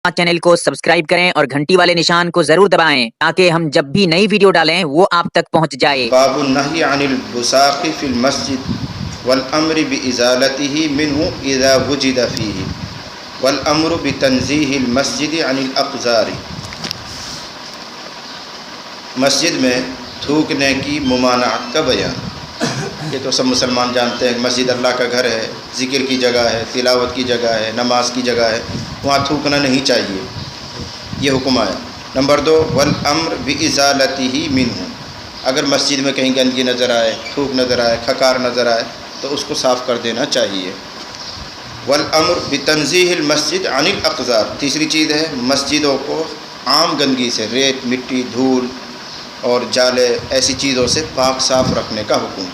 Channel کو subscribe کریں اور گھنٹی والے نشان کو ضرور دبائیں تاکہ ہم جب بھی نئی ویڈیو ڈالیں وہ آپ تک پہنچ جائے۔ باب النہی عن البصاق فی المسجد والامر بازالته منه اذا وجد فیہ والامر بتنزیہ المسجد عن الاقذار۔ مسجد میں تھوکنے کی ممانعت کا بیان۔ یہ تو سب مسلمان جانتے ہیں، مسجد اللہ کا گھر ہے، ذکر کی جگہ ہے، تلاوت کی جگہ ہے، نماز کی جگہ ہے، وہاں تھوکنا نہیں چاہیے، یہ حکم آیا۔ نمبر 2 والامر بازالته منه، اگر مسجد میں کہیں گندگی نظر آئے، تھوک نظر آئے، کھکار نظر آئے تو اس کو صاف کر دینا چاہیے۔ والامر بتنزیہ المسجد عن الاقذار، تیسری چیز ہے مسجدوں کو عام گندگی سے، ریت، مٹی، دھول اور جالے ایسی چیزوں سے پاک صاف رکھنے کا حکم۔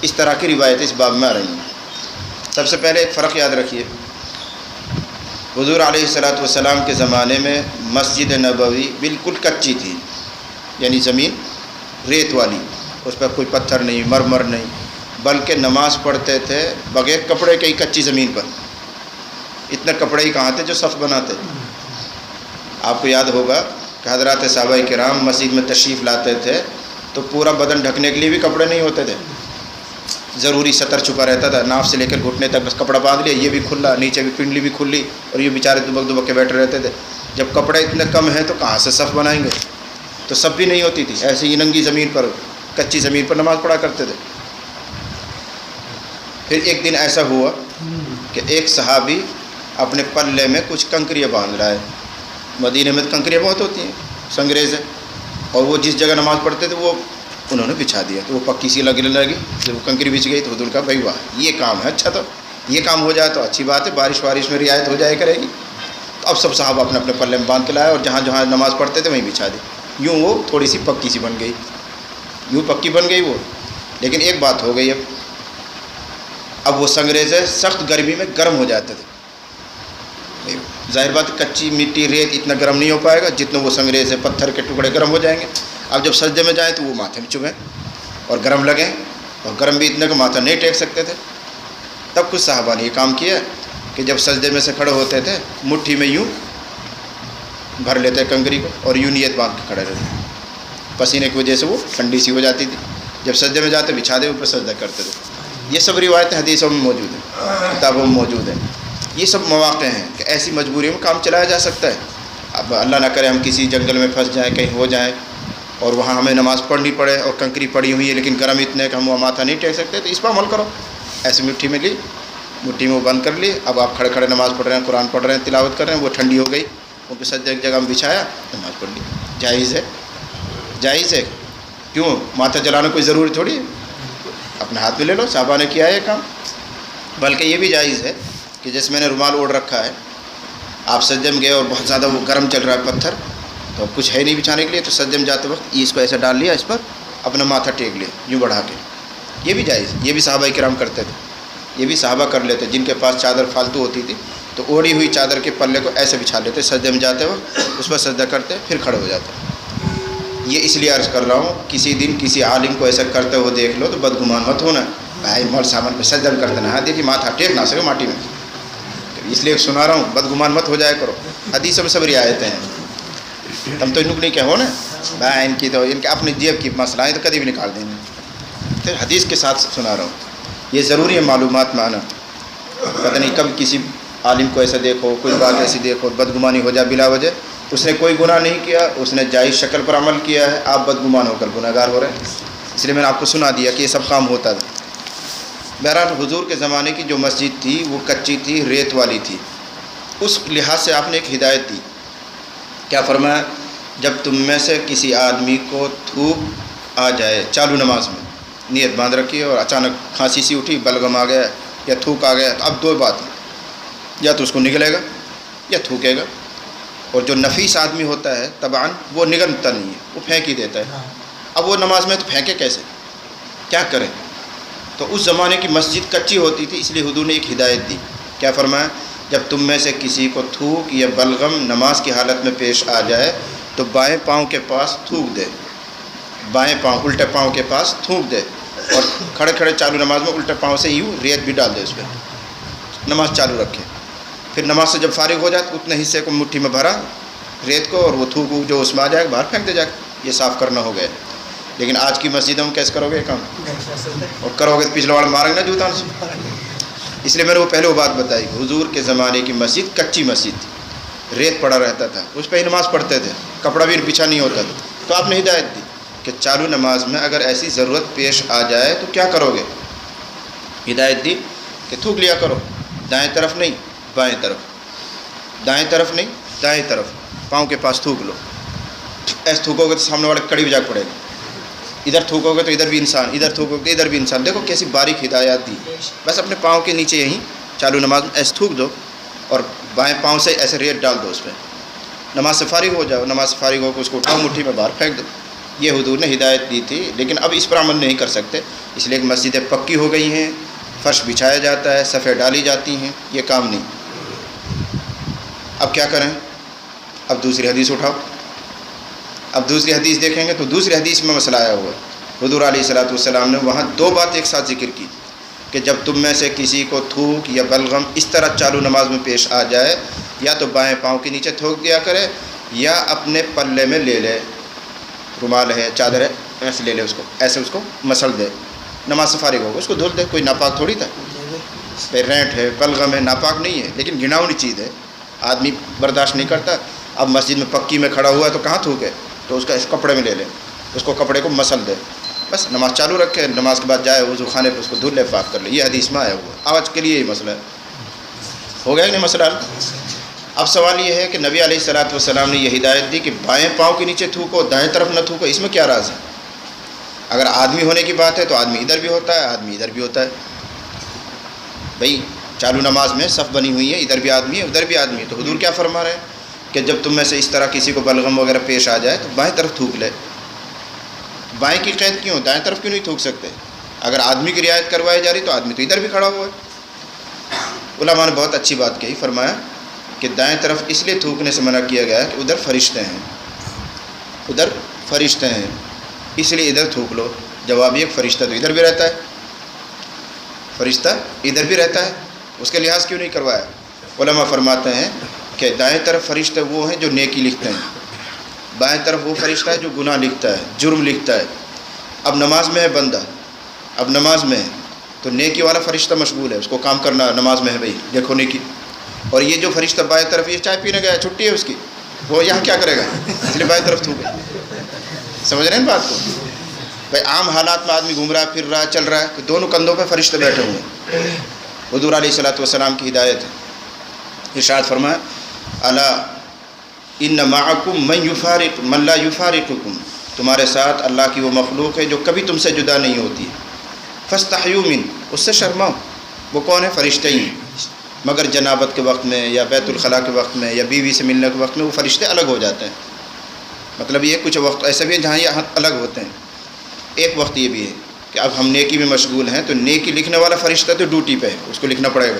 اس طرح کی روایتیں اس باب میں آ رہی ہیں۔ سب سے پہلے ایک فرق یاد رکھیے، حضور علیہ السلام کے زمانے میں مسجد نبوی بالکل کچی تھی، یعنی زمین ریت والی، اس پر کوئی پتھر نہیں، مرمر نہیں، بلکہ نماز پڑھتے تھے بغیر کپڑے کے ہی کچی زمین پر۔ اتنے کپڑے ہی کہاں تھے جو صف بناتے۔ آپ کو یاد ہوگا کہ حضرات صحابہ کرام مسجد میں تشریف لاتے تھے تو پورا بدن ڈھکنے کے لیے بھی کپڑے نہیں ہوتے تھے، ضروری سطر چھپا رہتا تھا، ناف سے لے کر گھٹنے تک بس کپڑا باندھ لیا، یہ بھی کھلا، نیچے بھی پنڈلی بھی کھلی، اور یہ بیچارے دبک دبک کے بیٹھے رہتے تھے۔ جب کپڑے اتنے کم ہیں تو کہاں سے صف بنائیں گے، تو صف بھی نہیں ہوتی تھی، ایسے ہی ننگی زمین پر، کچی زمین پر نماز پڑھا کرتے تھے۔ پھر ایک دن ایسا ہوا کہ ایک صحابی اپنے پلے میں کچھ کنکریاں باندھ رہا ہے، مدینے میں کنکریاں بہت ہوتی ہیں، سنگریز ہے، اور وہ جس جگہ نماز پڑھتے تھے وہ انہوں نے بچھا دیا، تو وہ پکی سی لگنے لگی۔ جب وہ کنکری بچھ گئی تو حضور کا بھائی واہ یہ کام ہے، اچھا، تو یہ کام ہو جائے تو اچھی بات ہے، بارش وارش میں رعایت ہو جائے کرے گی۔ تو اب سب صحابہ اپنے اپنے پلے میں باندھ کے لائے اور جہاں جہاں نماز پڑھتے تھے وہیں بچھا دی، یوں وہ تھوڑی سی پکی سی بن گئی، یوں پکی بن گئی وہ۔ لیکن ایک بات ہو گئی، اب وہ سنگریزیں سخت گرمی میں گرم ہو جاتے تھے، ظاہر بات کچی مٹی ریت اتنا گرم نہیں ہو پائے گا جتنا وہ سنگریزیں پتھر کے ٹکڑے گرم ہو جائیں گے۔ اب جب سجدے میں جائیں تو وہ ماتھے میں چبھیں اور گرم لگیں، اور گرم بھی اتنے کا ماتھا نہیں ٹیک سکتے تھے۔ تب کچھ صحابہ نے یہ کام کیا کہ جب سجدے میں سے کھڑے ہوتے تھے مٹھی میں یوں بھر لیتے کنکری کو اور یوں نیت باندھ کے کھڑے رہتے، پسینے کی وجہ سے وہ ٹھنڈی سی ہو جاتی تھی۔ جب سجدے میں جاتے بچھا دے اوپر سجدہ کرتے تھے۔ یہ سب روایتیں حدیثوں میں موجود ہیں، کتابوں میں موجود ہیں۔ یہ سب مواقع ہیں کہ ایسی مجبوریوں میں کام چلایا جا سکتا ہے۔ اب اللہ نہ کرے ہم کسی جنگل میں پھنس جائیں، کہیں ہو جائیں اور وہاں ہمیں نماز پڑھنی پڑے اور کنکری پڑی ہوئی ہے لیکن گرم اتنے کہ ہم وہ ماتھا نہیں ٹیک سکتے، تو اس پر عمل کرو۔ ایسی مٹھی میں لی، مٹھی میں وہ بند کر لی، اب آپ کھڑے کھڑے نماز پڑھ رہے ہیں، قرآن پڑھ رہے ہیں، تلاوت کر رہے ہیں، وہ ٹھنڈی ہو گئی، ان پہ سجدے ایک جگہ میں بچھایا، نماز پڑھ لی۔ جائز ہے، جائز ہے، کیوں ماتھا جلانا کوئی ضروری تھوڑی ہے، اپنے ہاتھ میں لے لو، صحابہ نے کیا ہے یہ کام۔ بلکہ یہ بھی جائز ہے کہ جیسے میں نے رومال اوڑھ رکھا ہے، آپ سجدے میں گئے اور بہت زیادہ وہ گرم چل رہا ہے پتھر، تو کچھ ہے نہیں بچھانے کے لیے، تو سجدے میں جاتے وقت اس کو ایسے ڈال لیا، اس پر اپنا ماتھا ٹیک لیا یوں بڑھا کے، یہ بھی جائز، یہ بھی صحابہ کرام کرتے تھے، یہ بھی صحابہ کر لیتے۔ جن کے پاس چادر فالتو ہوتی تھی تو اوڑھی ہوئی چادر کے پلے کو ایسے بچھا لیتے، سجدے میں جاتے وقت اس پر سجدہ کرتے پھر کھڑے ہو جاتے۔ یہ اس لیے عرض کر رہا ہوں، کسی دن کسی عالم کو ایسا کرتے ہوئے دیکھ لو تو بدگمان مت ہونا، بھائی مول صاحب پہ سجدہ کرتے نا، دیکھیے ماتھا ٹیک نہ سکے ماٹی میں، اس لیے سنا رہا ہوں، بدگمان مت ہو جایا کرو۔ حدیثوں میں سب رعایتیں ہیں، تم تو انہوں نہیں کہو نا بھائی ان کی تو ان کے اپنی جیب کی مسئلہ ہے تو کبھی بھی نکال دیں گے، تو حدیث کے ساتھ سنا رہا ہوں، یہ ضروری ہے معلومات میں آنا۔ پتہ نہیں کب کسی عالم کو ایسا دیکھو، کوئی بات ایسی دیکھو، بدگمانی ہو جائے بلا وجہ، اس نے کوئی گناہ نہیں کیا، اس نے جائز شکل پر عمل کیا ہے، آپ بدگمان ہو کر گناہ گار ہو رہے ہیں، اس لیے میں نے آپ کو سنا دیا کہ یہ سب کام ہوتا تھا۔ بہرحال حضور کے زمانے کی جو مسجد تھی وہ کچی تھی، ریت والی تھی، اس لحاظ سے آپ نے ایک ہدایت دی، کیا فرمایا؟ جب تم میں سے کسی آدمی کو تھوک آ جائے چالو نماز میں، نیت باندھ رکھی اور اچانک کھانسی سی اٹھی، بلغم آ گیا یا تھوک آ گیا، تو اب دو بات ہیں، یا تو اس کو نگلے گا یا تھوکے گا، اور جو نفیس آدمی ہوتا ہے طبعاً وہ نگلتا نہیں ہے، وہ پھینک ہی دیتا ہے۔ اب وہ نماز میں تو پھینکے کیسے، کیا کریں؟ تو اس زمانے کی مسجد کچی ہوتی تھی، اس لیے حضور نے ایک ہدایت دی، کیا فرمایا؟ جب تم میں سے کسی کو تھوک یا بلغم نماز کی حالت میں پیش آ جائے تو بائیں پاؤں کے پاس تھوک دے، بائیں پاؤں الٹے پاؤں کے پاس تھوک دے، اور کھڑے کھڑے چالو نماز میں الٹے پاؤں سے یوں ریت بھی ڈال دے، اس پہ نماز چالو رکھے۔ پھر نماز سے جب فارغ ہو جائے تو اتنے حصے کو مٹھی میں بھرا ریت کو، اور وہ تھوک جو اس میں آ جائے گا باہر پھینک دے جائے گا، یہ صاف کرنا ہو گیا۔ لیکن آج کی مسجدوں میں کیسے کرو گے یہ کام؟ اور کرو گے تو پچھلے واڑ ماریں گے نا جوتا سے۔ اس لیے میں نے وہ پہلے وہ بات بتائی کہ حضور کے زمانے کی مسجد کچی مسجد تھی، ریت پڑا رہتا تھا، اس پہ ہی نماز پڑھتے تھے، کپڑا بھی بچھا نہیں ہوتا تھا۔ تو آپ نے ہدایت دی کہ چالو نماز میں اگر ایسی ضرورت پیش آ جائے تو کیا کرو گے؟ ہدایت دی کہ تھوک لیا کرو، دائیں طرف نہیں بائیں طرف، دائیں طرف نہیں دائیں طرف، پاؤں کے پاس تھوک لو۔ ایسے تھوکو گے تو سامنے والے کڑی بجا پڑے گا، ادھر تھوکو گے تو ادھر بھی انسان، ادھر تھوکو گے ادھر بھی انسان۔ دیکھو کیسی باریک ہدایات دی۔ بس اپنے پاؤں کے نیچے یہیں چالو نماز میں ایسے تھوک دو اور بائیں پاؤں سے ایسے ریت ڈال دو اس پہ، نماز سے فارغ ہو جاؤ۔ نماز سے فارغ ہو کے اس کو اٹھاؤ، مٹھی میں باہر پھینک دو۔ یہ حضور نے ہدایت دی تھی، لیکن اب اس پر عمل نہیں کر سکتے، اس لیے کہ مسجدیں پکی ہو گئی ہیں، فرش بچھایا جاتا ہے، صفیں ڈالی جاتی ہیں، یہ کام نہیں۔ اب کیا کریں؟ اب دوسری حدیث اٹھاؤ۔ اب دوسری حدیث دیکھیں گے تو دوسری حدیث میں مسئلہ آیا ہوا ہے۔ حضور علیہ الصلوۃ والسلام نے وہاں دو بات ایک ساتھ ذکر کی کہ جب تم میں سے کسی کو تھوک یا بلغم اس طرح چالو نماز میں پیش آ جائے، یا تو بائیں پاؤں کے نیچے تھوک دیا کرے یا اپنے پلے میں لے لے، رومال ہے چادر ہے ایسے لے لے، اس کو ایسے اس کو مسل دے، نماز سے فارغ ہوگا اس کو دھل دے۔ کوئی ناپاک تھوڑی تھا، رینٹ ہے بلغم ہے، ناپاک نہیں ہے، لیکن گھناؤنی چیز ہے، آدمی برداشت نہیں کرتا۔ اب مسجد میں پکی میں کھڑا ہوا ہے تو کہاں تھوکے؟ تو اس کا اس کپڑے میں لے لے، اس کو کپڑے کو مسل دے، بس نماز چالو رکھے، نماز کے بعد جائے وضو خانے پہ اس کو دھل لے، پاک کر لے۔ یہ حدیث میں آیا ہوا ہے۔ آج کے لیے یہ مسئلہ ہے، ہو گیا کہ نہیں مسئلہ؟ اب سوال یہ ہے کہ نبی علیہ الصلوۃ والسلام نے یہ ہدایت دی کہ بائیں پاؤں کے نیچے تھوکو، دائیں طرف نہ تھوکو، اس میں کیا راز ہے؟ اگر آدمی ہونے کی بات ہے تو آدمی ادھر بھی ہوتا ہے، آدمی ادھر بھی ہوتا ہے۔ بھئی چالو نماز میں صف بنی ہوئی ہے، ادھر بھی آدمی ہے ادھر بھی آدمی ہے، تو حضور کیا فرما رہے ہیں کہ جب تم میں سے اس طرح کسی کو بلغم وغیرہ پیش آ جائے تو بائیں طرف تھوک لے۔ بائیں کی قید کیوں؟ دائیں طرف کیوں نہیں تھوک سکتے؟ اگر آدمی کی رعایت کروائی جا رہی تو آدمی تو ادھر بھی کھڑا ہوا ہے۔ علماء نے بہت اچھی بات کہی، فرمایا کہ دائیں طرف اس لیے تھوکنے سے منع کیا گیا ہے کہ ادھر فرشتے ہیں، ادھر فرشتے ہیں، اس لیے ادھر تھوک لو۔ جواب یہ، فرشتہ تو ادھر بھی رہتا ہے، فرشتہ ادھر بھی رہتا ہے، اس کے لحاظ کیوں نہیں کروایا؟ علماء فرماتے ہیں کہ دائیں طرف فرشتے وہ ہیں جو نیکی لکھتے ہیں، بائیں طرف وہ فرشتہ ہے جو گناہ لکھتا ہے، جرم لکھتا ہے۔ اب نماز میں ہے بندہ، اب نماز میں ہے تو نیکی والا فرشتہ مشغول ہے، اس کو کام کرنا نماز میں ہے، بھائی دیکھو نیکی۔ اور یہ جو فرشتہ بائیں طرف یہ چائے پینے گیا، چھٹی ہے اس کی، وہ یہاں کیا کرے گا؟ اس لیے بائیں طرف تھوکے۔ سمجھ رہے ہیں بات کو؟ بھائی عام حالات میں آدمی گھوم رہا ہے، پھر رہا ہے، چل رہا ہے، تو دونوں کندھوں پہ فرشتے بیٹھے ہوئے ہیں۔ حضور علیہ الصلوۃ والسلام کی ہدایت ہے، ارشاد فرمایا الا ان معکم من یفارق من لا یفارقکم، تمہارے ساتھ اللہ کی وہ مخلوق ہے جو کبھی تم سے جدا نہیں ہوتی، فاستحیوا من، اس سے شرماؤ۔ وہ کون ہے؟ فرشتے ہی ہیں، مگر جنابت کے وقت میں یا بیت الخلاء کے وقت میں یا بیوی سے ملنے کے وقت میں وہ فرشتے الگ ہو جاتے ہیں۔ مطلب یہ کچھ وقت ایسے بھی ہیں جہاں یہ الگ ہوتے ہیں۔ ایک وقت یہ بھی ہے کہ اب ہم نیکی میں مشغول ہیں تو نیکی لکھنے والا فرشتہ تو ڈیوٹی پہ ہے، اس کو لکھنا پڑے گا،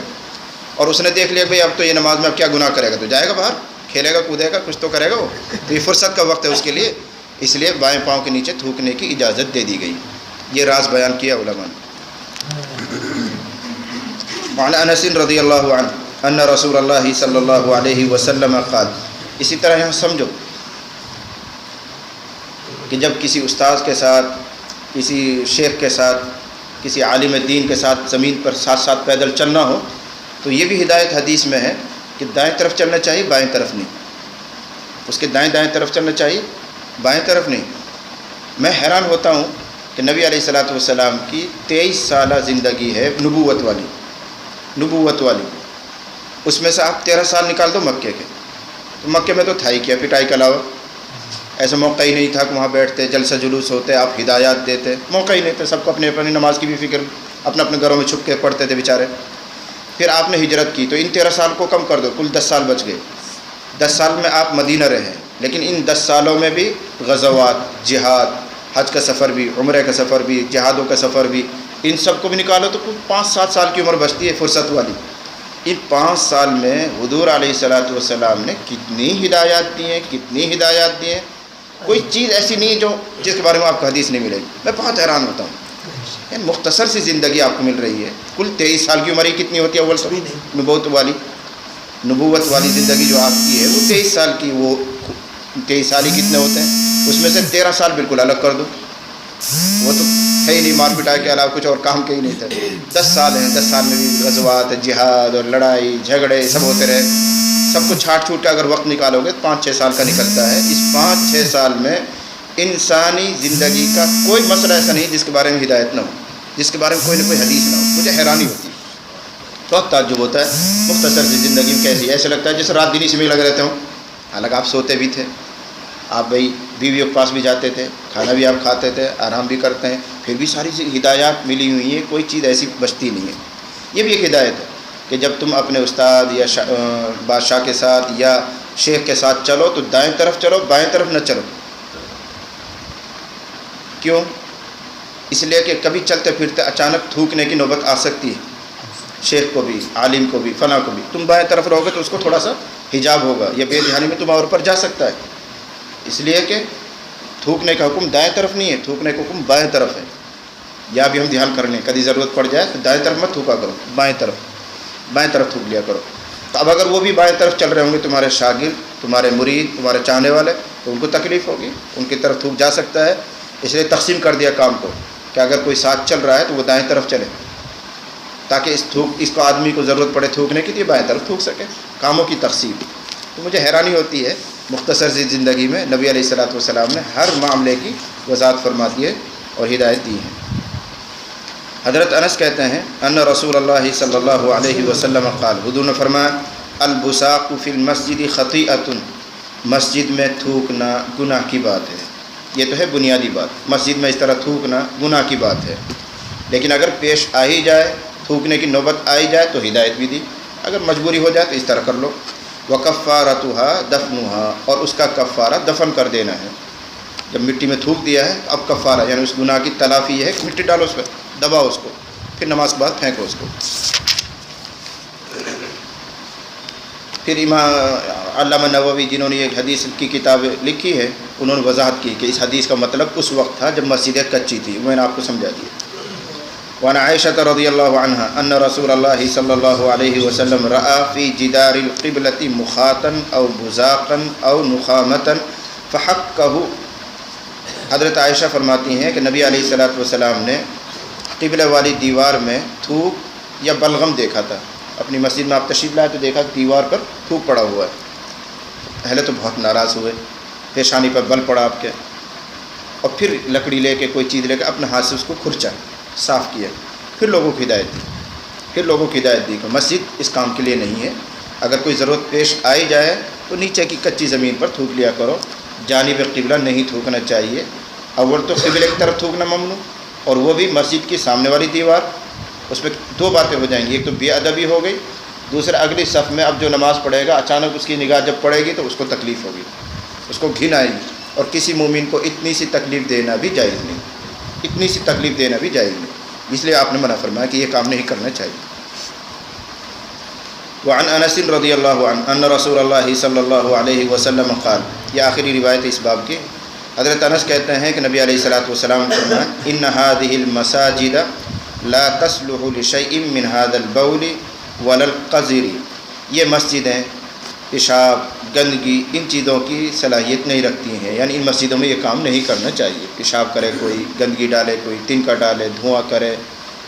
اور اس نے دیکھ لیا بھائی اب تو یہ نماز میں اب کیا گناہ کرے گا، تو جائے گا باہر، کھیلے گا کودے گا، کچھ تو کرے گا وہ، تو یہ فرصت کا وقت ہے اس کے لیے، اس لیے بائیں پاؤں کے نیچے تھوکنے کی اجازت دے دی گئی۔ یہ راز بیان کیا علماء نے۔ وعن انس رضی اللہ عنہ ان رسول اللہ صلی اللہ علیہ وسلم قال، اسی طرح یہاں سمجھو کہ جب کسی استاذ کے ساتھ، کسی شیخ کے ساتھ، کسی عالم دین کے ساتھ زمین پر ساتھ ساتھ پیدل چلنا ہو تو یہ بھی ہدایت حدیث میں ہے کہ دائیں طرف چلنا چاہیے، بائیں طرف نہیں، اس کے دائیں طرف چلنا چاہیے، بائیں طرف نہیں۔ میں حیران ہوتا ہوں کہ نبی علیہ الصلوۃ والسلام کی 23 سالہ زندگی ہے نبوت والی، اس میں سے آپ 13 سال نکال دو مکے کے، تو مکے میں تو تھا ہی کیا، پٹائی کے علاوہ ایسا موقع ہی نہیں تھا کہ وہاں بیٹھتے جلسہ جلوس ہوتے، آپ ہدایات دیتے، موقع ہی نہیں تھا، سب کو اپنی اپنی نماز کی بھی فکر، اپنے اپنے گھروں میں چھپ کے پڑھتے تھے بیچارے۔ پھر آپ نے ہجرت کی تو ان 13 سال کو کم کر دو، کل 10 سال بچ گئے۔ 10 سال میں آپ مدینہ رہے، لیکن ان 10 سالوں میں بھی غزوات، جہاد، حج کا سفر بھی، عمرہ کا سفر بھی، جہادوں کا سفر بھی، ان سب کو بھی نکالو تو کل 5-7 سال کی عمر بچتی ہے فرصت والی۔ ان 5 سال میں حضور علیہ الصلوۃ والسلام نے کتنی ہدایات دی ہیں، کوئی چیز ایسی نہیں ہے جس کے بارے میں آپ کو حدیث نہیں ملے گی۔ میں بہت حیران ہوتا ہوں، یعنی مختصر سی زندگی آپ کو مل رہی ہے، کل 23 سال کی عمر ہی کتنی ہوتی ہے اول میں بہت والی، نبوت والی زندگی جو آپ کی ہے وہ 23 سال کی، وہ 23 سال ہی کتنے ہوتے ہیں، اس میں سے 13 سال بالکل الگ کر دو، وہ تو ہے ہی نہیں، مار پٹائی کے علاوہ کچھ اور کام کے ہی نہیں تھے۔ 10 سال ہیں، 10 سال میں بھی غزوات، جہاد اور لڑائی جھگڑے سب ہوتے رہے، سب کو چھاٹ چھوٹ کے اگر وقت نکالو گے 5-6 سال کا نکلتا ہے۔ اس 5-6 سال میں انسانی زندگی کا کوئی مسئلہ ایسا نہیں جس کے بارے میں ہدایت نہ ہو، جس کے بارے میں کوئی نہ کوئی حدیث نہ ہو۔ مجھے حیرانی ہوتی ہے، بہت تعجب ہوتا ہے، مختصر سی زندگی میں کیسی، ایسے لگتا ہے جیسے رات دن اسی میں لگے رہتے ہوں۔ حالانکہ آپ سوتے بھی تھے، آپ بھائی بیویوں کے پاس بھی جاتے تھے، کھانا بھی آپ کھاتے تھے، آرام بھی کرتے ہیں، پھر بھی ساری ہدایات ملی ہوئی ہیں، کوئی چیز ایسی بچتی نہیں ہے۔ یہ بھی ایک ہدایت ہے کہ جب تم اپنے استاد یا بادشاہ کے ساتھ یا شیخ کے ساتھ چلو تو دائیں طرف چلو، بائیں طرف نہ چلو۔ کیوں؟ اس لیے کہ کبھی چلتے پھرتے اچانک تھوکنے کی نوبت آ سکتی ہے، شیخ کو بھی، عالم کو بھی، فلاں کو بھی۔ تم بائیں طرف رہو گے تو اس کو تھوڑا سا حجاب ہوگا، یا بے دھیانی میں تمہارے اوپر جا سکتا ہے۔ اس لیے کہ تھوکنے کا حکم دائیں طرف نہیں ہے، تھوکنے کا حکم بائیں طرف ہے۔ یا بھی ہم دھیان کر لیں، کبھی ضرورت پڑ جائے تو دائیں طرف مت تھوکا کرو، بائیں طرف تھوک لیا کرو۔ تو اب اگر وہ بھی بائیں طرف چل رہے ہوں گے، تمہارے شاگرد، تمہارے مرید، تمہارے چاہنے والے، تو ان کو تکلیف ہوگی، ان کی طرف تھوک جا سکتا ہے۔ اس لیے تقسیم کر دیا کام کو کہ اگر کوئی ساتھ چل رہا ہے تو وہ دائیں طرف چلے، تاکہ اس کو آدمی کو ضرورت پڑے تھوکنے کی تو یہ بائیں طرف تھوک سکے۔ کاموں کی تقسیم۔ تو مجھے حیرانی ہوتی ہے، مختصر سی زندگی میں نبی علیہ الصلوۃ والسلام نے ہر معاملے کی وضاحت فرما دی ہے اور ہدایت دی ہے۔ حضرت انس کہتے ہیں ان رسول اللہ صلی اللہ علیہ وسلم قال، حضور نے فرمایا البصاق فی المسجد خطیئۃ، مسجد میں تھوکنا گناہ کی بات ہے۔ یہ تو ہے بنیادی بات، مسجد میں اس طرح تھوکنا گناہ کی بات ہے، لیکن اگر پیش آ ہی جائے، تھوکنے کی نوبت آئی جائے تو ہدایت بھی دی، اگر مجبوری ہو جائے تو اس طرح کر لو۔ وَكَفَّارَتُهَا دَفْنُهَا، اور اس کا کفارہ دفن کر دینا ہے۔ جب مٹی میں تھوک دیا ہے تو اب کفارہ یعنی اس گناہ کی تلافی یہ ہے کہ مٹی ڈالو اس پہ، دباؤ اس کو، پھر نماز کے بعد پھینکو اس کو۔ پھر امام علامہ نووی جنہوں نے ایک حدیث کی کتاب لکھی ہے، انہوں نے وضاحت کی کہ اس حدیث کا مطلب اس وقت تھا جب مسجدیں کچی تھی، میں نے آپ کو سمجھا دیا۔ وعن عائشة رضی اللہ عنہا ان رسول اللہ صلی اللہ علیہ وسلم رأى فی جدار القبلة مخاطا او بزاقا او نخامتا فحکہ۔ حضرت عائشہ فرماتی ہیں کہ نبی علیہ الصلوۃ والسلام نے قبلہ والی دیوار میں تھوک یا بلغم دیکھا تھا۔ اپنی مسجد میں آپ تشریف لائے تو دیکھا کہ دیوار پر تھوک پڑا ہوا ہے۔ پہلے تو بہت ناراض ہوئے، پیشانی پر بل پڑا آپ کے، اور پھر لکڑی لے کے کوئی چیز لے کے اپنے ہاتھ سے اس کو کھرچا، صاف کیا، پھر لوگوں کی ہدایت دی کہ مسجد اس کام کے لیے نہیں ہے، اگر کوئی ضرورت پیش آئی جائے تو نیچے کی کچی زمین پر تھوک لیا کرو، جانب قبلہ نہیں تھوکنا چاہیے۔ اول تو قبلے کی طرف تھوکنا ممنوع، اور وہ بھی مسجد کی سامنے والی دیوار۔ اس میں دو باتیں ہو جائیں گی، ایک تو بے ادبی ہو گئی، دوسرا اگلی صف میں اب جو نماز پڑھے گا اچانک اس کی نگاہ جب پڑے گی تو اس کو تکلیف ہوگی، اس کو گھن آئے گی، اور کسی مومن کو اتنی سی تکلیف دینا بھی جائز نہیں، اس لیے آپ نے منع فرمایا کہ یہ کام نہیں کرنا چاہیے۔ وعن انس رضی اللہ عنہ ان رسول اللہ صلی اللہ علیہ وسلم قال، یہ آخری روایت اس باب کی۔ حضرت انس کہتے ہیں کہ نبی علیہ الصلوۃ والسلام نے فرمایا ان هذه المساجد لا تصلح لشيء من هذا البول ولا القذر، یہ مسجدیں پیشاب، گندگی، ان چیزوں کی صلاحیت نہیں رکھتی ہیں، یعنی ان مسجدوں میں یہ کام نہیں کرنا چاہیے۔ پیشاب کرے کوئی، گندگی ڈالے کوئی، تنکا ڈالے، دھواں کرے،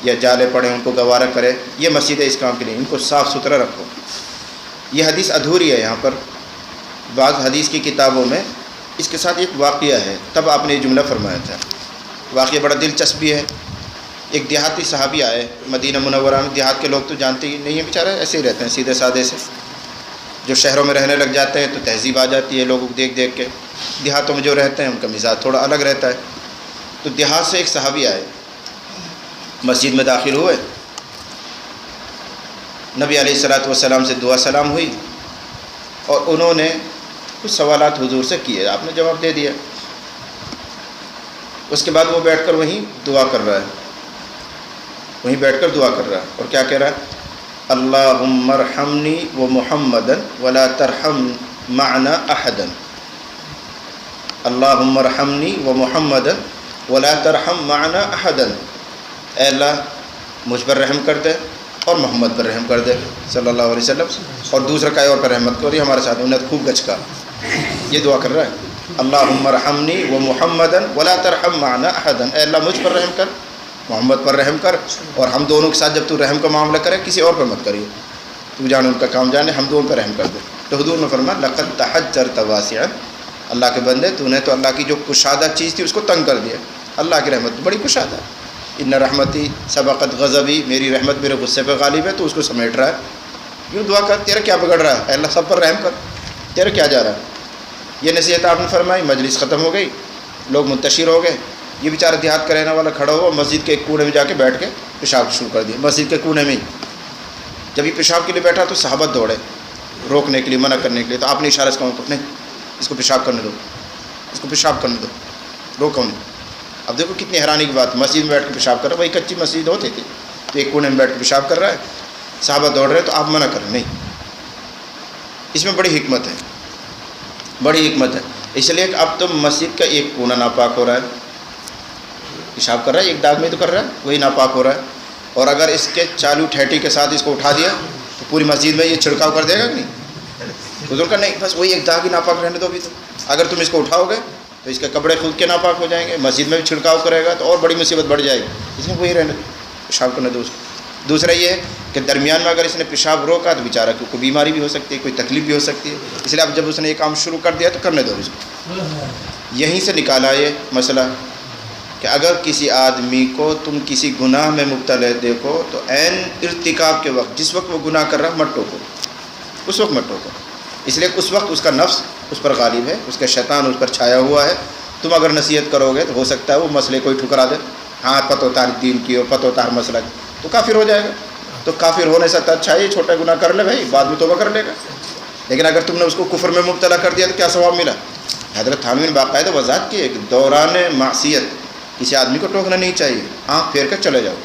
یا جالے پڑے ان کو گوارہ کرے، یہ مسجدیں اس کام کے لیے، ان کو صاف ستھرا رکھو۔ یہ حدیث ادھوری ہے، یہاں پر بعض حدیث کی کتابوں میں اس کے ساتھ ایک واقعہ ہے، تب آپ نے یہ جملہ فرمایا تھا۔ واقعہ بڑا دلچسپ بھی ہے۔ ایک دیہاتی صحابی آئے مدینہ منورہ میں، دیہات کے لوگ تو جانتے ہی نہیں ہیں بیچارے، ایسے ہی رہتے ہیں سیدھے سادے سے، جو شہروں میں رہنے لگ جاتے ہیں تو تہذیب آ جاتی ہے لوگوں کو دیکھ دیکھ کے، دیہاتوں میں جو رہتے ہیں ان کا مزاج تھوڑا الگ رہتا ہے۔ تو دیہات سے ایک صحابی آئے، مسجد میں داخل ہوئے، نبی علیہ الصلوۃ والسلام سے دعا سلام ہوئی، اور انہوں نے کچھ سوالات حضور سے کیے، آپ نے جواب دے دیا۔ اس کے بعد وہ بیٹھ کر وہیں دعا کر رہا ہے، اور کیا کہہ رہا ہے؟ اللہم ارحمنی و محمدا ولا ترحم معنا احدا، اللہم ارحمنی و محمدا ولا ترحم معنا احدا، اے اللہ مجھ پر رحم کر دے اور محمد پر رحم کر دے صلی اللہ علیہ وسلم، اور دوسرا کئی اور پر رحمت کر، یہ ہمارے ساتھ انہیں خوب گچ کا یہ دعا کر رہا ہے، اللہم ارحمنی و محمدا ولا ترحم معنا احدا، اے اللہ مجھ پر رحم کر، محمد پر رحم کر، اور ہم دونوں کے ساتھ جب تو رحم کا معاملہ کرے کسی اور پر مت کریے، تو جانے ان کا کام جانے، ہم دونوں پر رحم کر دے۔ تو حضور نے فرمایا لقد تحجرت واسعا، اللہ کے بندے تو نے تو اللہ کی جو کشادہ چیز تھی اس کو تنگ کر دیا، اللہ کی رحمت تو بڑی کشادہ ہے، ان رحمتی سبقت غضبی، میری رحمت میرے غصے پہ غالب ہے، تو اس کو سمیٹ رہا ہے، یوں دعا کر، تیرا کیا بگڑ رہا ہے، اے اللہ سب پر رحم کر، تیرا کیا جا رہا ہے۔ یہ نصیحت آپ نے فرمائی، مجلس ختم ہو گئی، لوگ منتشر ہو گئے، یہ بیچارہ دیہات کا رہنے والا کھڑا ہوا مسجد کے ایک کونے میں جا کے بیٹھ کے پیشاب شروع کر دیا، مسجد کے کونے میں ہی۔ جب یہ پیشاب کے لیے بیٹھا تو صحابہ دوڑے روکنے کے لیے، منع کرنے کے لیے، تو آپ نے اشارہ سے کہا نہیں اس کو پیشاب کرنے دو، اس کو پیشاب کرنے دو، روکو نہیں۔ اب دیکھو کتنی حیرانی کی بات، مسجد میں بیٹھ کے پیشاب کر رہا ہے، وہی کچی مسجد ہوتی تھی، تو ایک کونے میں بیٹھ کے پیشاب کر رہا ہے، صحابہ دوڑ رہے ہیں، تو آپ منع کریں نہیں۔ اس میں بڑی حکمت ہے، بڑی حکمت ہے، اس لیے کہ اب تو مسجد کا ایک کونا ناپاک ہو رہا ہے، پیشاب کر رہا ہے ایک داغ میں تو کر رہا ہے، وہی ناپاک ہو رہا ہے، اور اگر اس کے چالو ٹھیٹی کے ساتھ اس کو اٹھا دیا تو پوری مسجد میں یہ چھڑکاؤ کر دے گا کہ نہیں؟ حضور کا نہیں، بس وہی ایک داغ ہی ناپاک رہنے دو بھی، تو اگر تم اس کو اٹھاؤ گے تو اس کے کپڑے خود کے ناپاک ہو جائیں گے، مسجد میں بھی چھڑکاؤ کرے گا تو اور بڑی مصیبت بڑھ جائے گی، اس میں وہی رہنے دو، پیشاب کرنے دو اس کو۔ دوسرا یہ ہے کہ درمیان میں اگر اس نے پیشاب روکا تو بیچارہ کو کوئی بیماری بھی ہو سکتی ہے، کوئی تکلیف بھی ہو سکتی ہے، اس لیے اب جب اس نے یہ کام شروع کر دیا تو کرنے دو اس کو۔ یہیں سے نکالا یہ مسئلہ کہ اگر کسی آدمی کو تم کسی گناہ میں مبتلا دیکھو تو عین ارتکاب کے وقت، جس وقت وہ گناہ کر رہا مت ٹوکو، اس وقت مت ٹوکو، اس لیے اس وقت اس کا نفس اس پر غالب ہے، اس کا شیطان اس پر چھایا ہوا ہے، تم اگر نصیحت کرو گے تو ہو سکتا ہے وہ مسئلے کو ہی ٹھکرا دے، ہاں پتو تار دین کی اور پتو تار مسئلہ کی، تو کافر ہو جائے گا۔ تو کافر ہونے سے اچھا ہے چھوٹا گناہ کر لے بھائی، بعد میں توبہ کر لے گا، لیکن اگر تم نے اس کو کفر میں مبتلا کر دیا تو کیا ثواب ملا؟ حضرت تھانوی نے باقاعدہ وضاحت کی ہے کہ دوران معصیت کسی آدمی کو ٹوکنا نہیں چاہیے، آنکھ پھیر کر چلے جاؤ،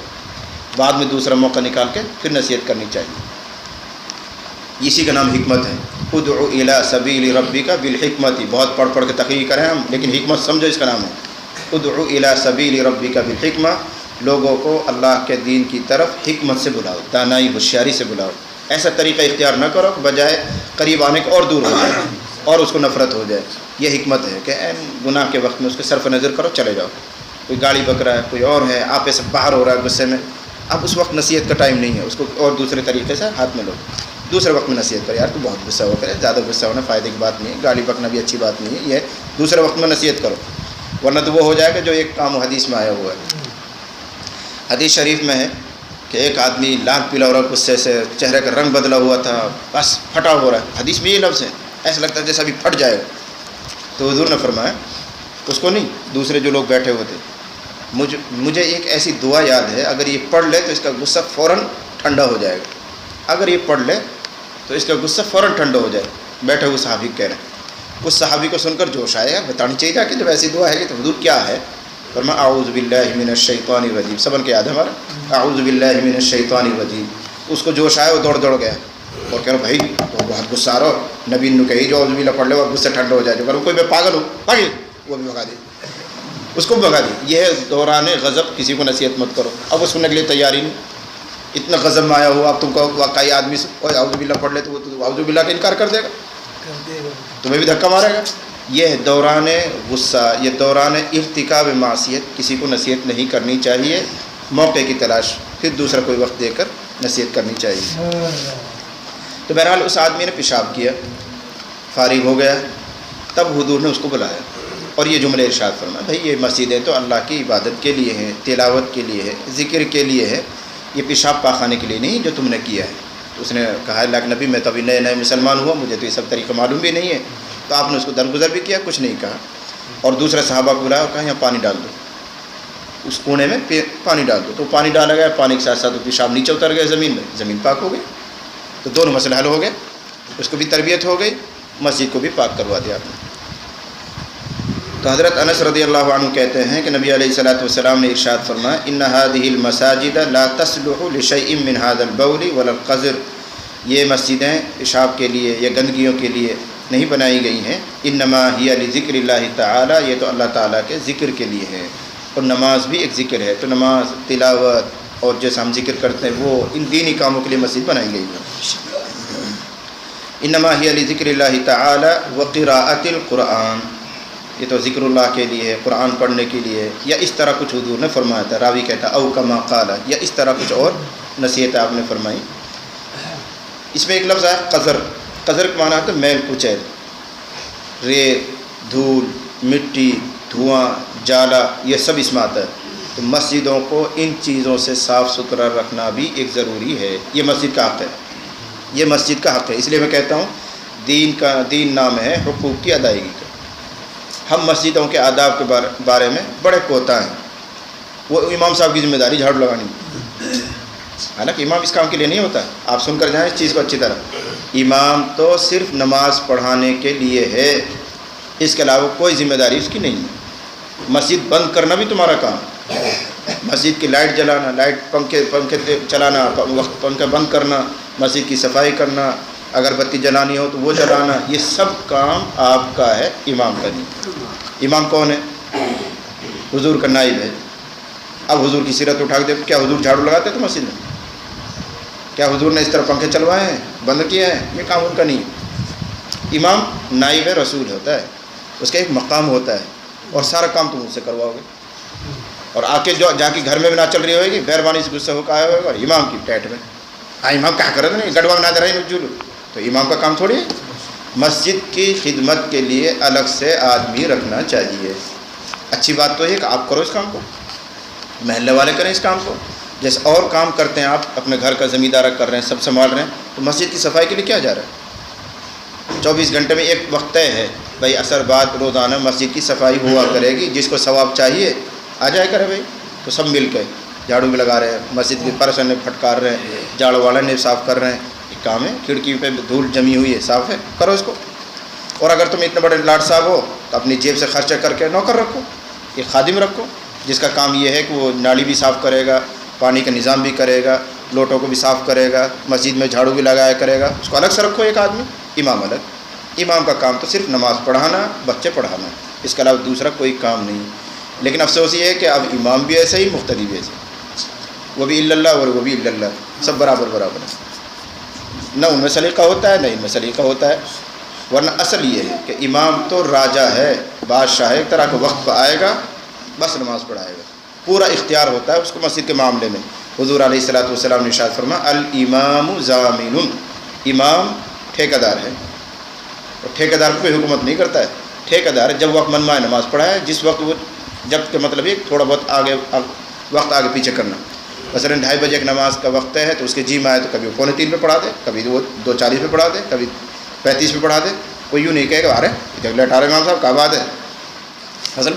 بعد میں دوسرا موقع نکال کے پھر نصیحت کرنی چاہیے، اسی کا نام حکمت ہے۔ ادعو الی سبیل ربک بالحکمت، بہت پڑھ پڑھ کے تقریر کریں ہم، لیکن حکمت سمجھو اس کا نام ہے، ادعو الی سبیل ربک بالحکمہ، لوگوں کو اللہ کے دین کی طرف حکمت سے بلاؤ، دانائی ہوشیاری سے بلاؤ، ایسا طریقہ اختیار نہ کرو کہ بجائے قریب آنے کے اور دور ہو جائے اور اس کو نفرت ہو جائے۔ یہ حکمت ہے کہ گناہ کے وقت میں اس کے صرف نظر کرو، چلے جاؤ، کوئی گاڑی بک رہا ہے، کوئی اور ہے، آپ ایسے باہر ہو رہا ہے غصے میں، اب اس وقت نصیحت کا ٹائم نہیں ہے، اس کو اور دوسرے طریقے سے ہاتھ میں لو، دوسرے وقت میں نصیحت کرو، یار تو بہت غصہ ہو کر، زیادہ غصہ ہونا فائدے کی بات نہیں ہے، گاڑی بکنا بھی اچھی بات نہیں ہے، یہ دوسرے وقت میں نصیحت کرو، ورنہ تو وہ ہو جائے گا جو ایک کام حدیث میں آیا ہوا ہے۔ حدیث شریف میں ہے کہ ایک آدمی لال پیلا ہو رہا، غصے سے چہرے کا رنگ بدلا ہوا تھا، بس پھٹا ہو رہا ہے، حدیث میں یہ لفظ ہے، ایسا لگتا ہے جیسا ابھی پھٹ جائے گا، تو حضور نے فرمایا اس کو نہیں، دوسرے جو لوگ بیٹھے ہوئے تھے، مجھے ایک ایسی دعا یاد ہے، اگر یہ پڑھ لے تو اس کا غصہ فوراً ٹھنڈا ہو جائے گا، اگر یہ پڑھ لے تو اس کا غصہ فوراً ٹھنڈا ہو جائے۔ بیٹھے ہوئے صحابی کہہ رہے ہیں، اس صحابی کو سن کر جوش آیا، بتانی چاہیے تھا کہ جب ایسی دعا ہے کہ تو حضور کیا ہے؟ فرمایا اعوذ باللہ من الشیطان الرجیم، سبن کے یاد ہے ہمارا، اعوذ باللہ من الشیطان الرجیم، اس کو جوش آیا، وہ دوڑ گیا اور کہہ رہا بھائی تو بہت غصہ آ رہا ہو، نبی نے کہی جو اعوذ باللہ پڑھ لے اور غصہ ٹھنڈا ہو جائے، جو کوئی میں پاگل ہوں بھائی، وہ بھی بھگا دے، اس کو بھگا دی۔ یہ دوران غضب کسی کو نصیحت مت کرو، اب وہ سننے کے لیے تیاری نہیں، اتنا غضب میں آیا ہوا، اب تم کو واقعی آدمی سے اعوذ باللہ پڑھ لے تو وہ اعوذ باللہ کا انکار کر دے گا، تمہیں بھی دھکا مارے گا۔ یہ دوران غصہ، یہ دوران ارتکاب معصیت کسی کو نصیحت نہیں کرنی چاہیے، موقع کی تلاش، پھر دوسرا کوئی وقت دے کر نصیحت کرنی چاہیے۔ تو بہرحال اس آدمی نے پیشاب کیا، فارغ ہو گیا، تب حضور نے اس کو بلایا اور یہ جملے ارشاد فرمایا، بھائی یہ مسجدیں تو اللہ کی عبادت کے لیے ہیں، تلاوت کے لیے ہے، ذکر کے لیے ہے، یہ پیشاب پاخانے کے لیے نہیں جو تم نے کیا ہے۔ تو اس نے کہا اللہ کے نبی میں تو ابھی نئے مسلمان ہوا، مجھے تو یہ سب طریقہ معلوم بھی نہیں ہے، تو آپ نے اس کو درگزر بھی کیا، کچھ نہیں کہا، اور دوسرے صحابہ کو بلایا اور کہا یہاں پانی ڈال دو، اس کونے میں پانی ڈال دو، تو پانی ڈالا گیا، پانی کے ساتھ ساتھ پیشاب نیچے اتر گئے زمین میں، زمین پاک ہو گئی، تو دونوں مسئلے حل ہو گئے، اس کو بھی تربیت ہو گئی، مسجد کو بھی پاک کروا دیا آپ نے۔ تو حضرت انس رضی اللہ عنہ کہتے ہیں کہ نبی علیہ الصلوۃ والسلام نے ارشاد فرمایا ان هذه المساجد لا تصلح لشيء من هذا البول ولا القذر، یہ مسجدیں پیشاب کے لیے یا گندگیوں کے لیے نہیں بنائی گئی ہیں، انما هي لذکر اللہ تعالی، یہ تو اللہ تعالیٰ کے ذکر کے لیے ہے، اور نماز بھی ایک ذکر ہے، تو نماز، تلاوت، اور جیسا ہم ذکر کرتے ہیں وہ ان دینی کاموں کے لیے مسجد بنائی گئی ہے. انما ہی لذکر اللہ تعالی و قراءۃ القرآن، یہ تو ذکر اللہ کے لیے ہے، قرآن پڑھنے کے لیے. یا اس طرح کچھ حضور نے فرمایا تھا، راوی کہتا او کما قال، یا اس طرح کچھ اور نصیحت آپ نے فرمائی. اس میں ایک لفظ ہے قذر. قذر کا معنی ہے میل کچیل، ریت، دھول، مٹی، دھواں، جالا، یہ سب اس میں آتا ہے. تو مسجدوں کو ان چیزوں سے صاف ستھرا رکھنا بھی ایک ضروری ہے. یہ مسجد کا حق ہے، یہ مسجد کا حق ہے. اس لیے میں کہتا ہوں دین نام ہے حقوق کی ادائیگی کا. ہم مسجدوں کے آداب کے بارے میں بڑے کوتا ہیں. وہ امام صاحب کی ذمہ داری جھاڑو لگانی، حالانکہ امام اس کام کے لیے نہیں ہوتا. آپ سن کر جائیں اس چیز کو اچھی طرح. امام تو صرف نماز پڑھانے کے لیے ہے، اس کے علاوہ کوئی ذمہ داری اس کی نہیں ہے. مسجد بند کرنا بھی تمہارا کام، مسجد کی لائٹ جلانا، پنکھے چلانا، پنکھے بند کرنا، مسجد کی صفائی کرنا، اگر بتی جلانی ہو تو وہ جلانا، یہ سب کام آپ کا ہے، امام کا نہیں. امام کون ہے؟ حضور کا نائب ہے. اب حضور کی سیرت اٹھا کے کیا حضور جھاڑو لگاتے تو مسجد میں؟ کیا حضور نے اس طرح پنکھے چلوائے ہیں، بند کیا ہے؟ یہ کام ان کا نہیں ہے. امام نائب رسول ہوتا ہے، اس کا ایک مقام ہوتا ہے، اور سارا کام تم اس سے کرواؤ گے. اور آ کے جو جا کے گھر میں بھی نہ چل رہی ہوئے گی، مہربانی سے غصہ ہو کے آیا ہوگا امام کی ٹیٹ میں، امام کیا کر رہے نہیں گڑوا نہ دے رہے جولو، تو امام کا کام تھوڑی ہے. مسجد کی خدمت کے لیے الگ سے آدمی رکھنا چاہیے. اچھی بات تو یہ کہ آپ کرو اس کام کو، محلے والے کریں اس کام کو. جیسے اور کام کرتے ہیں، آپ اپنے گھر کا زمیندارہ کر رہے ہیں، سب سنبھال رہے ہیں، تو مسجد کی صفائی کے لیے کیا جا رہا ہے؟ 24 گھنٹے میں ایک وقت طے ہے بھائی عصر بعد روزانہ مسجد کی صفائی ہوا کرے گی. جس کو ثواب چاہیے آ جائے کرے بھائی. تو سب مل کے جھاڑو بھی لگا رہے ہیں، مسجد کے فرش نے پھٹکار رہے ہیں، جھاڑو والا نے صاف کر رہے ہیں. ایک کام ہے، کھڑکی پہ دھول جمی ہوئی ہے، صاف ہے، کرو اس کو. اور اگر تم اتنے بڑے لاٹ صاحب ہو تو اپنی جیب سے خرچہ کر کے نوکر رکھو، ایک خادم رکھو، جس کا کام یہ ہے کہ وہ نالی بھی صاف کرے گا، پانی کا نظام بھی کرے گا، لوٹوں کو بھی صاف کرے گا، مسجد میں جھاڑو بھی لگایا کرے گا. اس کو الگ سے رکھو ایک آدمی. امام الگ. امام کا کام تو صرف نماز پڑھانا، بچے پڑھانا، اس کے علاوہ دوسرا کوئی کام نہیں. لیکن افسوس یہ ہے کہ اب امام بھی ایسے ہی، مقتدی بھی ایسے، وہ بھی الا اللہ اور وہ بھی الا اللہ، سب برابر ہے. نہ ان میں سلیقہ ہوتا ہے، نہ ان میں سلیقہ ہوتا ہے. ورنہ اصل یہ ہے کہ امام تو راجا ہے، بادشاہ ہے، ایک طرح کا وقت پہ آئے گا بس نماز پڑھائے گا، پورا اختیار ہوتا ہے اس کو مسجد کے معاملے میں. حضور علیہ الصلوۃ والسلام نے ارشاد فرمایا الامام ضامن، امام ٹھیکیدار ہے. اور ٹھیکیدار کو کوئی حکومت نہیں کرتا ہے، ٹھیکیدار ہے. جب وقت منمائے نماز پڑھائے، جس وقت وہ جب کہ مطلب یہ تھوڑا بہت وقت آگے پیچھے کرنا. مثلا 2:30 بجے ایک نماز کا وقت ہے تو اس کے جی میں آئے تو کبھی وہ 2:45 پہ پڑھا دے، کبھی وہ 2:40 پہ پڑھا دے، کبھی 35 پہ پڑھا دے. کوئی یوں نہیں کہے کہ ارے لیٹ آ رہے امام صاحب کیا بات ہے. اصل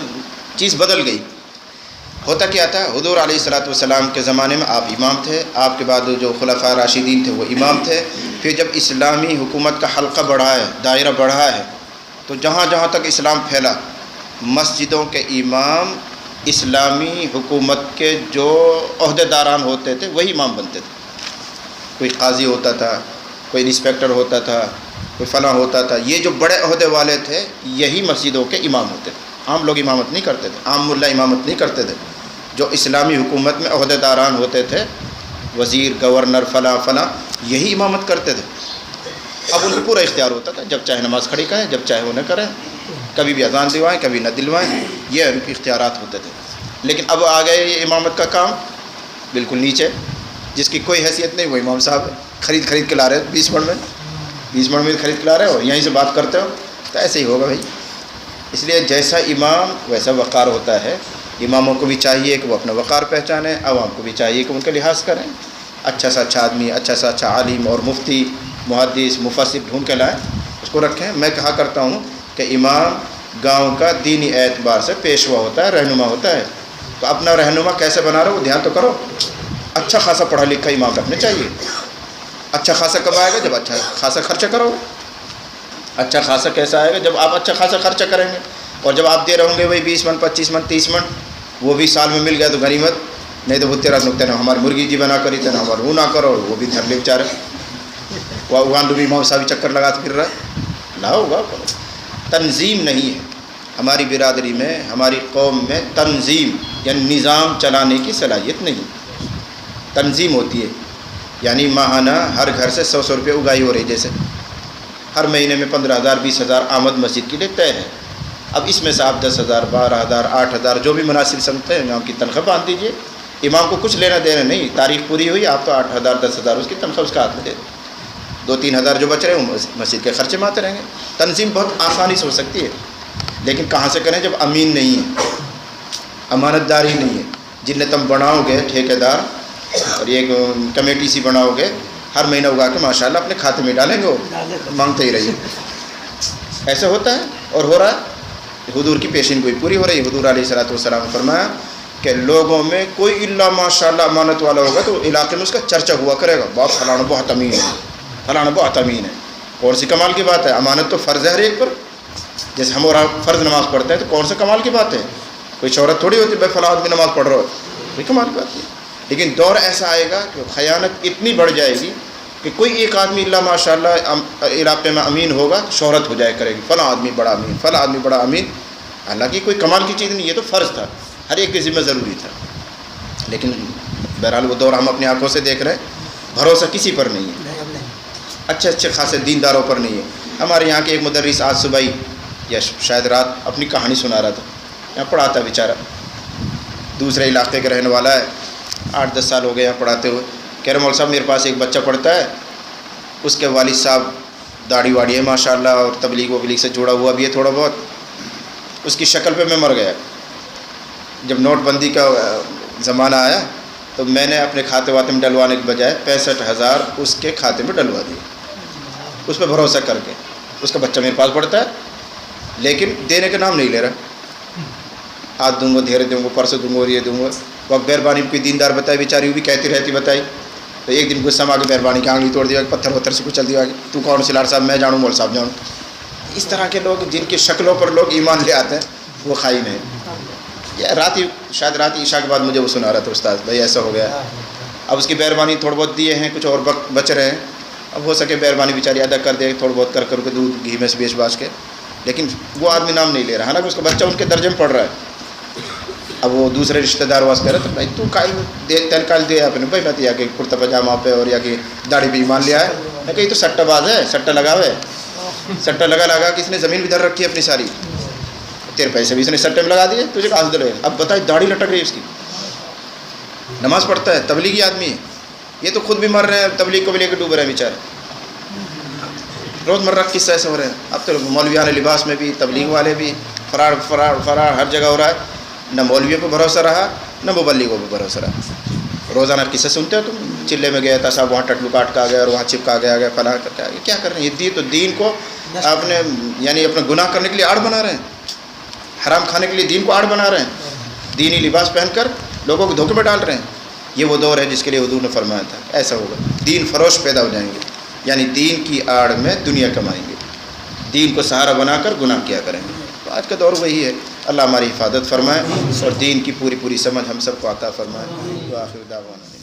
چیز بدل گئی. ہوتا کیا تھا، حضور علیہ الصلوۃ والسلام کے زمانے میں آپ امام تھے، آپ کے بعد جو خلفاء راشدین تھے وہ امام تھے. پھر جب اسلامی حکومت کا حلقہ بڑھا ہے، دائرہ بڑھا ہے، تو جہاں جہاں تک اسلام پھیلا، مسجدوں کے امام اسلامی حکومت کے جو عہدے داران ہوتے تھے وہی امام بنتے تھے. کوئی قاضی ہوتا تھا، کوئی انسپیکٹر ہوتا تھا، کوئی فلاں ہوتا تھا. یہ جو بڑے عہدے والے تھے یہی مسجدوں کے امام ہوتے تھے. عام لوگ امامت نہیں کرتے تھے، عام ملا امامت نہیں کرتے تھے. جو اسلامی حکومت میں عہدے داران ہوتے تھے، وزیر، گورنر، فلاں فلاں، یہی امامت کرتے تھے. اب ان کو پورا اختیار ہوتا تھا، جب چاہے نماز کھڑی کریں، جب چاہے انہیں کریں، کبھی بھی اذان دلوائیں، کبھی نہ دلوائیں، یہ ان کے اختیارات ہوتے تھے. لیکن اب آ گئے یہ امامت کا کام بالکل نیچے، جس کی کوئی حیثیت نہیں، وہ امام صاحب خرید کے لا رہے 20 منٹ میں خرید کے لا رہے ہو، یہیں سے بات کرتے ہو، تو ایسے ہی ہوگا بھائی. اس لیے جیسا امام ویسا وقار ہوتا ہے. اماموں کو بھی چاہیے کہ وہ اپنا وقار پہچانیں، عوام کو بھی چاہیے کہ ان کا لحاظ کریں. اچھا سا اچھا آدمی، اچھا سا اچھا عالم اور مفتی، محدث، مفسر ڈھونڈ کے لائیں، اس کو رکھیں. میں کہا کرتا ہوں کہ امام گاؤں کا دینی اعتبار سے پیشوا ہوتا ہے، رہنما ہوتا ہے. تو اپنا رہنما کیسے بنا رہے ہو دھیان تو کرو. اچھا خاصا پڑھا لکھا امام رکھنا چاہیے. اچھا خاصا کب آئے گا؟ جب اچھا خاصا خرچہ کرو. اچھا خاصا کیسا آئے گا؟ جب آپ اچھا خاصا خرچہ کریں گے. اور جب آپ دے رہے ہوں گے وہی 20 من 25 من 30 من، وہ بھی سال میں مل گیا تو غنیمت، نہیں تو وہ تیرا نقطہ نا ہماری مرغی جی بنا کری تھا نا ہمارا وہ نہ کرو، وہ بھی دھر لے بیچارے. وہاں بھی امام صاحب چکر لگاتے پھر رہا نہ ہوگا. تنظیم نہیں ہے ہماری برادری میں، ہماری قوم میں تنظیم یعنی نظام چلانے کی صلاحیت نہیں. تنظیم ہوتی ہے، یعنی ماہانہ ہر گھر سے 100 روپے اگائی ہو رہی، جیسے ہر مہینے میں 15,000 20,000 آمد مسجد کے لیے طے ہے۔ اب اس میں سے آپ 10,000 12,000 8,000 جو بھی مناسب سمجھتے ہیں امام کی تنخواہ باندھ دیجیے۔ امام کو کچھ لینا دینا نہیں، تاریخ پوری ہوئی آپ تو 8,000 10,000 اس کی تنخواہ اس کا ہاتھ میں دے دیں، 2-3,000 جو بچ رہے ہیں وہ مسجد کے خرچے میں آتے رہیں گے۔ تنظیم بہت آسانی سے ہو سکتی ہے، لیکن کہاں سے کریں جب امین نہیں ہے، امانت داری نہیں ہے۔ جن نے تم بناؤ گے ٹھیکے دار اور یہ کمیٹی سی بناؤ گے، ہر مہینہ اگا کے ماشاءاللہ اپنے کھاتے میں ڈالیں گے، وہ مانگتے ہی رہیے۔ ایسا ہوتا ہے اور ہو رہا ہے، حضور کی پیشین گوئی پوری ہو رہی ہے۔ حضور علیہ الصلوۃ والسلام نے فرمایا کہ لوگوں میں کوئی اللہ ماشاءاللہ امانت والا ہوگا تو علاقے میں اس کا چرچا ہوا کرے گا، بہت فلانا بہت امین ہے، فلانا بہت امین ہے۔ کون سی کمال کی بات ہے؟ امانت تو فرض ہے ہر ایک پر، جیسے ہم اور آپ فرض نماز پڑھتے ہیں تو کون سے کمال کی بات ہے؟ کوئی شہرت تھوڑی ہوتی ہے بھائی فلاں آدمی نماز پڑھ رہا ہو، کوئی کمال کی بات نہیں۔ لیکن دور ایسا آئے گا کہ خیانت اتنی بڑھ جائے گی کہ کوئی ایک آدمی اللہ ماشاءاللہ علاقے میں امین ہوگا، شہرت ہو جائے کرے گی، فلاں آدمی بڑا امین، فلاں آدمی بڑا امین۔ حالانکہ کوئی کمال کی چیز نہیں، یہ تو فرض تھا، ہر ایک کے ذمہ ضروری تھا۔ لیکن بہرحال وہ دور ہم اپنی آنکھوں سے دیکھ رہے ہیں، بھروسہ کسی پر نہیں ہے، اچھے خاصے دینداروں پر نہیں ہے۔ ہمارے یہاں کے ایک مدرس آج صبح ہی یا شاید رات اپنی کہانی سنا رہا تھا، یہاں پڑھاتا بیچارہ، دوسرے علاقے کے رہنے والا ہے، 8-10 سال ہو گئے یہاں پڑھاتے ہوئے۔ کہہ رہے مول صاحب میرے پاس ایک بچہ پڑھتا ہے، اس کے والد صاحب داڑھی واڑی ہے ماشاءاللہ اور تبلیغ وبلیغ سے جڑا ہوا بھی ہے تھوڑا بہت، اس کی شکل پہ میں مر گیا۔ جب نوٹ بندی کا زمانہ آیا تو میں نے اپنے کھاتے واتے میں ڈلوانے کے بجائے 65,000 اس کے کھاتے میں ڈلوا دیے، اس پہ بھروسہ کر کے۔ اس کا بچہ میرے پاس پڑھتا ہے لیکن دینے کا نام نہیں لے رہا، آج دوں گا دھیرے دوں گا، پرسوں دوں گا اور یہ دوں گا۔ وقت مہربانی کوئی دیندار بتائی بیچاری، وہ بھی کہتی رہتی بتائی، تو ایک دن غصہ میں آ کے مہربانی کی آنگلی توڑ دیا، پتھر وتھر سے کچل دیا، تو کون سلار صاحب میں جانوں، مول صاحب جانوں۔ اس طرح کے لوگ جن کی شکلوں پر لوگ ایمان لے آتے ہیں وہ خائن ہیں۔ یہ شاید رات عشاء کے بعد مجھے وہ سنا رہا تھا استاد، بھائی ایسا ہو گیا۔ اب اس کی مہربانی تھوڑا بہت دیے ہیں، کچھ اور بچ رہے ہیں، اب ہو سکے مہربانی بیچاری ادا کر دے تھوڑا بہت کر کے دودھ گھی میں سے بیچ باچ کے، لیکن وہ آدمی نام نہیں لے رہا، حالانکہ اس کا بچہ ان کے درجے میں پڑھ رہا ہے۔ اب وہ دوسرے رشتہ دار واس کہہ رہے تو بھائی تو تیل کال دیا اپنے بھائی، میں تو یا کہ کرتا پاجامہ پہ اور یا کہ داڑھی پہ ایمان لیا ہے، میں کہ یہ تو سٹہ باز ہے، سٹہ لگا ہوا ہے، سٹہ لگا کہ اس نے زمین بھی دھر رکھی ہے اپنی ساری، تیرے پیسے بھی اس نے سٹے میں لگا دیے، تجھے کہاں سے دلے؟ اب بتائی داڑھی لٹک رہی ہے اس کی، نماز پڑھتا ہے، تبلیغی آدمی ہے، یہ تو خود بھی مر رہے ہیں، تبلیغ کو بھی لے کے ڈوب رہے ہیں بیچارے، روز مرہ قصہ ایسے ہو رہے ہیں۔ اب تو مولویان لباس میں بھی تبلیغ والے بھی فرار ہر جگہ ہو رہا ہے، نہ مولویوں پہ بھروسہ رہا نہ مبلغوں پہ بھروسہ رہا۔ روزانہ قصہ سنتے ہو تم، چلے میں گیا تھا صاحب، وہاں ٹٹلو کاٹ کا آ گیا اور وہاں چپکا گیا فلاں کر کے آ گیا، کیا کر رہے ہیں؟ یہ تو دین کو آپ نے یعنی اپنا گناہ کرنے کے لیے آڑ بنا رہے ہیں، حرام کھانے کے لیے دین کو آڑ بنا رہے ہیں، دینی لباس پہن کر لوگوں کو دھوکے میں ڈال رہے ہیں۔ یہ وہ دور ہے جس کے لیے حضور نے فرمایا تھا ایسا ہوگا، دین فروش پیدا ہو جائیں گے، یعنی دین کی آڑ میں دنیا کمائیں گے، دین کو سہارا بنا کر گناہ کیا کریں گے۔ تو آج کا دور وہی ہے، اللہ ہماری حفاظت فرمائے اور دین کی پوری سمجھ ہم سب کو عطا فرمائے۔ وآخر دعوانا